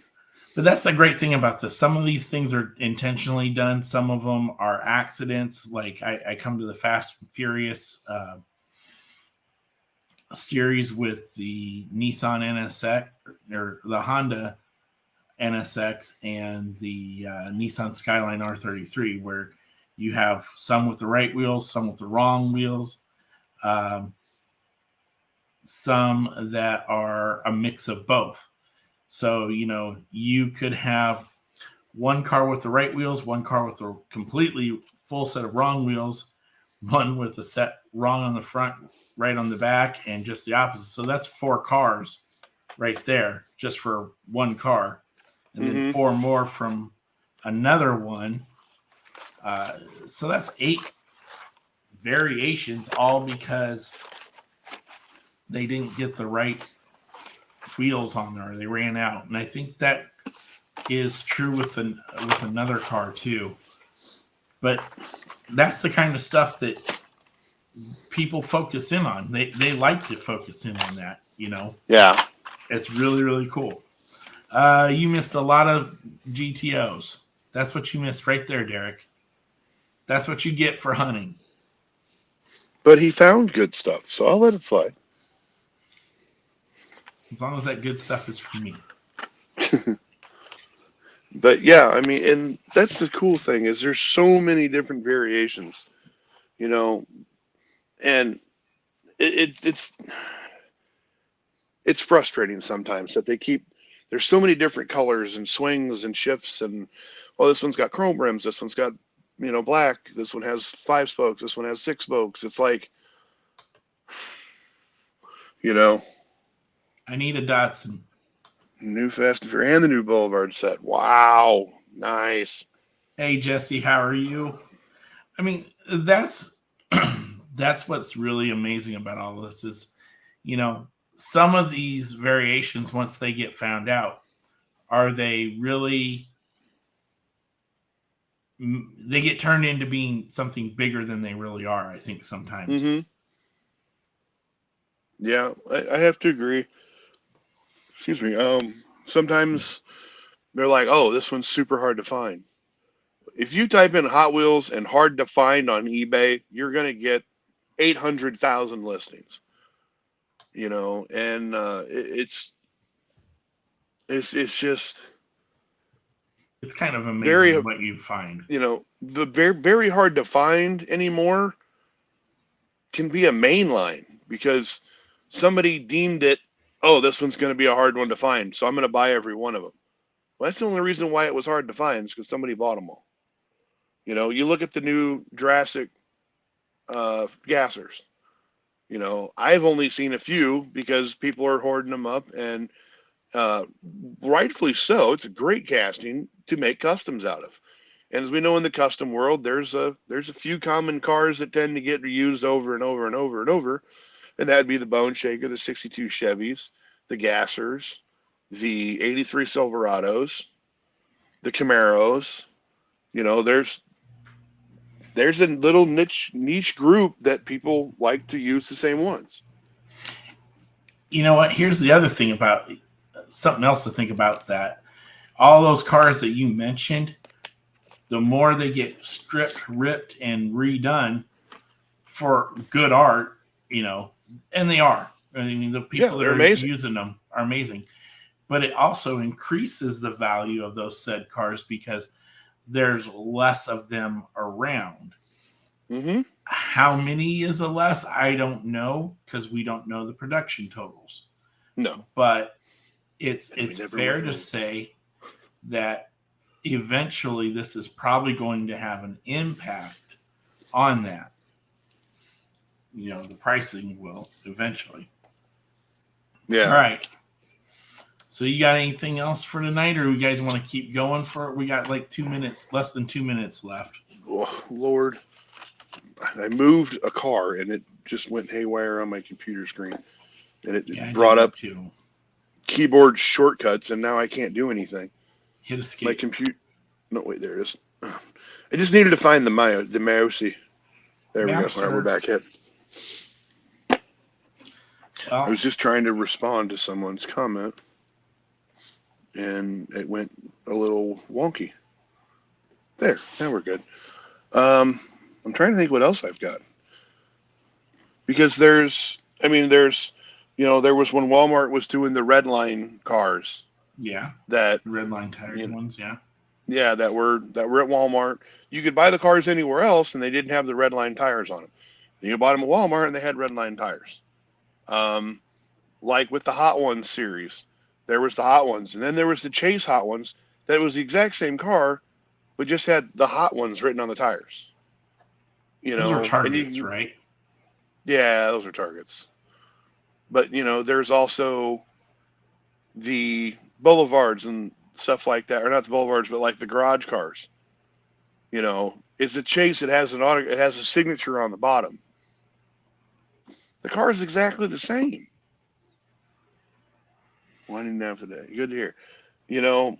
But that's the great thing about this. Some of these things are intentionally done. Some of them are accidents. Like I come to the Fast and Furious series with the Nissan NSX or the Honda NSX and the Nissan Skyline R33, where you have some with the right wheels, some with the wrong wheels, some that are a mix of both. So, you could have one car with the right wheels, one car with a completely full set of wrong wheels, one with a set wrong on the front, right on the back, and just the opposite. So that's 4 cars right there just for one car. And then 4 more from another one. So that's 8 variations, all because they didn't get the right wheels on there, or they ran out. And I think that is true with another car too. But that's the kind of stuff that people focus in on. They like to focus in on that, Yeah. It's really, really cool. You missed a lot of GTOs. That's what you missed right there, Derek. That's what you get for hunting. but he found good stuff, so I'll let it slide. As long as that good stuff is for me. But yeah, I mean, and that's the cool thing is there's so many different variations, you know, and it's it's frustrating sometimes that they keep there's so many different colors and swings and shifts and well, this one's got chrome rims, this one's got black, this one has 5 spokes, this one has 6 spokes. It's like you know I need a Datsun. new Fast and Furious and the new Boulevard set. Wow, nice. Hey Jesse, how are you? I mean, that's that's what's really amazing about all this is, you know, some of these variations once they get found out, are they really they get turned into being something bigger than they really are, I think sometimes. Mm-hmm. Yeah, I have to agree. Excuse me. Sometimes they're like, oh, this one's super hard to find. If you type in Hot Wheels and hard to find on eBay, you're gonna get 800,000 listings. And it's just It's kind of very amazing what you find. the very very hard to find anymore can be a main line because somebody deemed it. Oh, this one's going to be a hard one to find, so I'm going to buy every one of them. Well, that's the only reason why it was hard to find is because somebody bought them all. You look at the new Jurassic gassers. I've only seen a few because people are hoarding them up, and uh, rightfully so. It's a great casting to make customs out of. And as we know in the custom world, there's a few common cars that tend to get reused over and over and over and over, and that'd be the Bone Shaker, the '62 Chevys, the Gassers, the '83 Silverados, the Camaros. There's a little niche group that people like to use the same ones. You know what? Here's the other thing about something else to think about that. All those cars that you mentioned, the more they get stripped, ripped, and redone for good art, and they are. I mean, the Yeah, people that they're are amazing. using them are amazing. But it also increases the value of those said cars because there's less of them around. Hmm. How many is a less? I don't know because we don't know the production totals. No, But it's and we it's never fair to will. say that eventually this is probably going to have an impact on that. The pricing will eventually. All Yeah. right. So you got anything else for tonight, or you guys want to keep going for it? We got like 2 minutes, less than 2 minutes left. Oh, Lord, I moved a car and it just went haywire on my computer screen, and Yeah, it I did brought that up too. keyboard shortcuts, and now I can't do anything. Hit My escape. compute. No, wait, there it is. I just needed to find the mousey. There we go. All right, we're Mouser. back hit. I Well, was just trying to respond to someone's comment, and it went a little wonky. There, now we're good. Um, I'm trying to think what else I've got because there was when Walmart was doing the red line cars yeah. that Red line tired you know, ones, yeah. yeah, that were at Walmart. You could buy the cars anywhere else, and they didn't have the red line tires on them. You bought them at Walmart, and they had red line tires. Um, like with the Hot Ones series, there was the Hot Ones, and then there was the Chase Hot Ones that was the exact same car, but just had the Hot Ones written on the tires. Those were And targets, you, right? yeah, those are targets. But there's also the Boulevards and stuff like that, or not the Boulevards, but like the garage cars. It's a Chase. It has a signature on the bottom. The car is exactly the same. Winding down today. Good to hear. You know,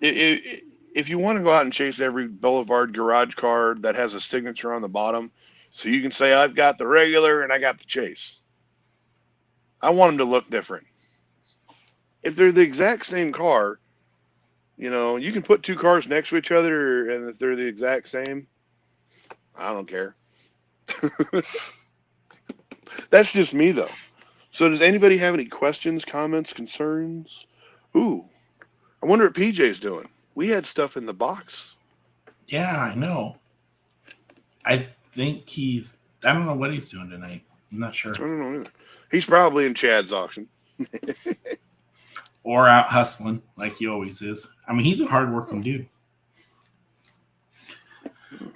if you want to go out and chase every Boulevard garage car that has a signature on the bottom, so you can say I've got the regular and I got the Chase. I want them to look different. If they're the exact same car, you can put two cars next to each other, and if they're the exact same, I don't care. That's just me, though. So does anybody have any questions, comments, concerns? Ooh, I wonder what PJ's doing. We had stuff in the box. Yeah, I know. I think I don't know what he's doing tonight. I'm not I sure. don't know either. He's probably in Chad's auction. Or out hustling like he always is. I mean, he's a hardworking dude.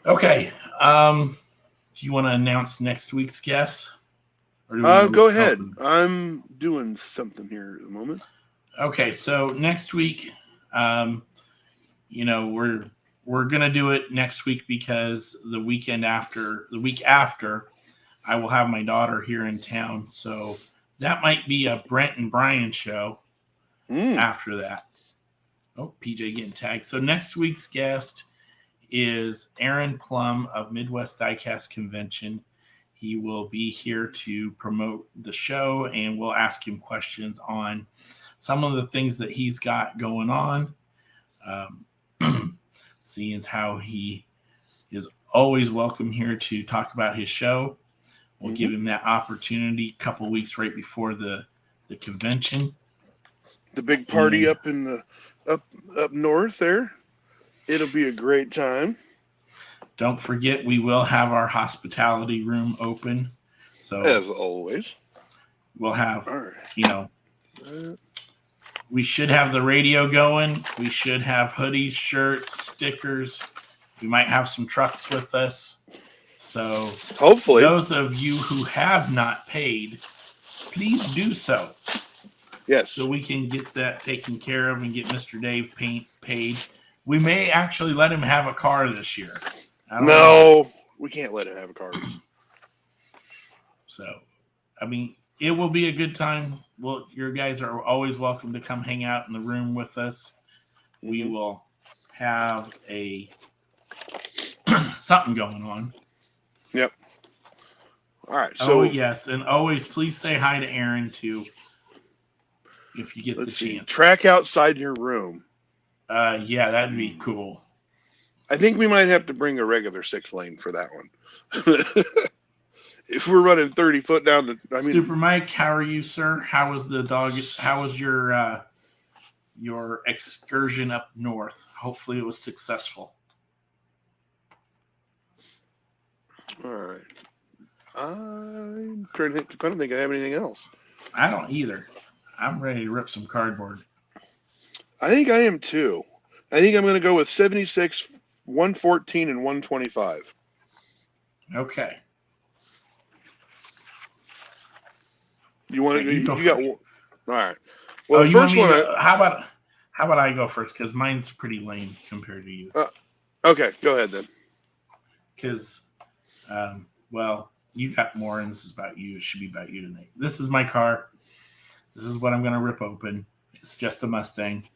Okay. Do you want to announce next week's guest? Or do we Go rip ahead. open? I'm doing something here at the moment. Okay, so next week, you know, we're gonna do it next week because the week after, I will have my daughter here in town. So that might be a Brent and Brian show after that. Oh, PJ getting tagged. So next week's guest is Aaron Plum of Midwest Diecast Convention. He will be here to promote the show, and we'll ask him questions on some of the things that he's got going on. Seeing as how he is always welcome here to talk about his show. We'll give him that opportunity a couple weeks right before the convention. The big party up in the up north there. It'll be a great time. Don't forget, we will have our hospitality room open. So as always, we'll have, right. You know, we should have the radio going. We should have hoodies, shirts, stickers. We might have some trucks with us. So hopefully, those of you who have not paid, please do so. Yes. So we can get that taken care of and get Mr. Dave paid. We may actually let him have a car this year. No, we can't let him have a car. So, I mean, it will be a good time. Well, your guys are always welcome to come hang out in the room with us. We will have a something going on. Yep. All right. So yes, and always please say hi to Aaron too, if you get the chance. Track outside your room. Yeah, that'd be cool. I think we might have to bring a regular 6-lane for that one. If we're running 30 foot down the, Super Mike, how are you, sir? How was the dog? How was your excursion up north? Hopefully, it was successful. All right. I'm trying to think. I don't think I have anything else. I don't either. I'm ready to rip some cardboard. I think I am too. I think I'm going to go with 76, 114, and 125. Okay. You want to? You got one. All right. Well, the first one. How about I go first? Because mine's pretty lame compared to you. Okay, go ahead then. Because, well, you got more, and this is about you. It should be about you tonight. This is my car. This is what I'm going to rip open. It's just a Mustang.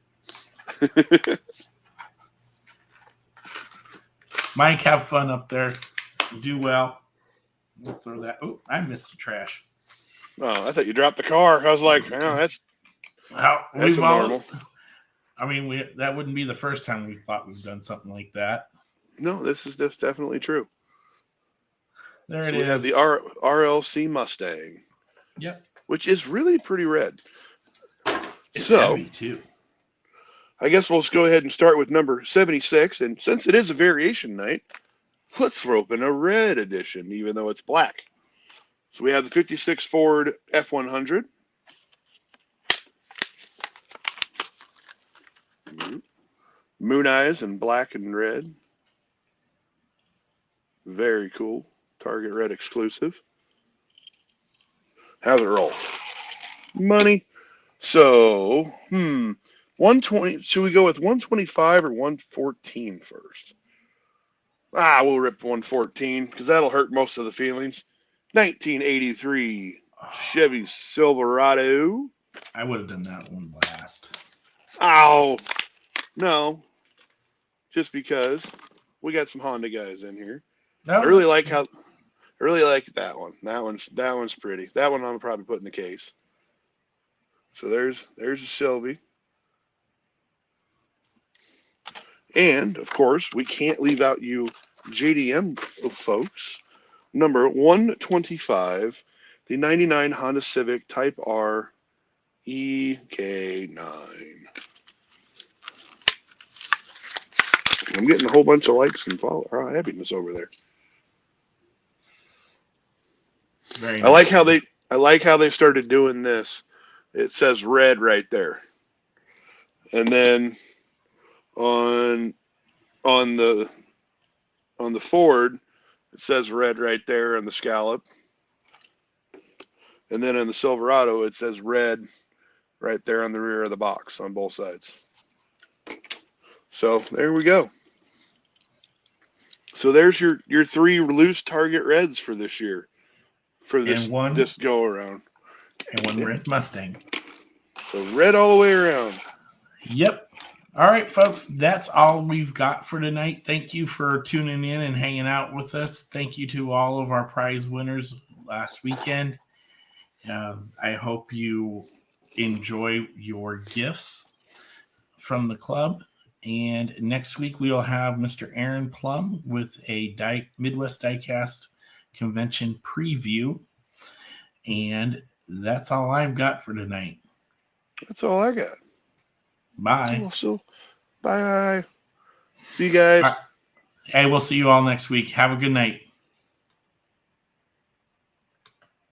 Mike, have fun up there. Do well. We'll throw that. Oh, I missed the trash. Oh, I thought you dropped the car. I was like, oh, that's normal. I mean, that wouldn't be the first time we've thought we've done something like that. No, this is just definitely true. There it is. We have the RLC Mustang. Yep. Which is really pretty red. It's heavy too. I guess we'll just go ahead and start with number 76. And since it is a variation night, let's throw open a red edition, even though it's black. So we have the 56 Ford F100. Moon eyes in black and red. Very cool. Target Red exclusive. How's it roll? Money. So, 120. Should we go with 125 or 114 first? We'll rip 114 because that'll hurt most of the feelings. 1983 Chevy Silverado. I would have done that one last. Oh, no. Just because we got some Honda guys in here. No, I really like that one. That one's pretty. That one I'm probably put in the case. So there's a Sylvie. And of course, we can't leave out you JDM folks. number 125, the 99 Honda Civic Type R EK9. I'm getting a whole bunch of likes and happiness over there. Very I nice. like how they started doing this. It says red right there. And then on the Ford, it says red right there on the scallop. And then on the Silverado, it says red right there on the rear of the box on both sides. So there we go. So there's your 3 loose target reds for this year, for this go around. And one red Mustang. So red all the way around. Yep. All right, folks, that's all we've got for tonight. Thank you for tuning in and hanging out with us. Thank you to all of our prize winners last weekend. I hope you enjoy your gifts from the club. And next week, we will have Mr. Aaron Plum with a Midwest Diecast Convention preview. And that's all I've got for tonight. That's all I got. Bye. So, bye. See you guys. Hey, we'll see you all next week. Have a good night.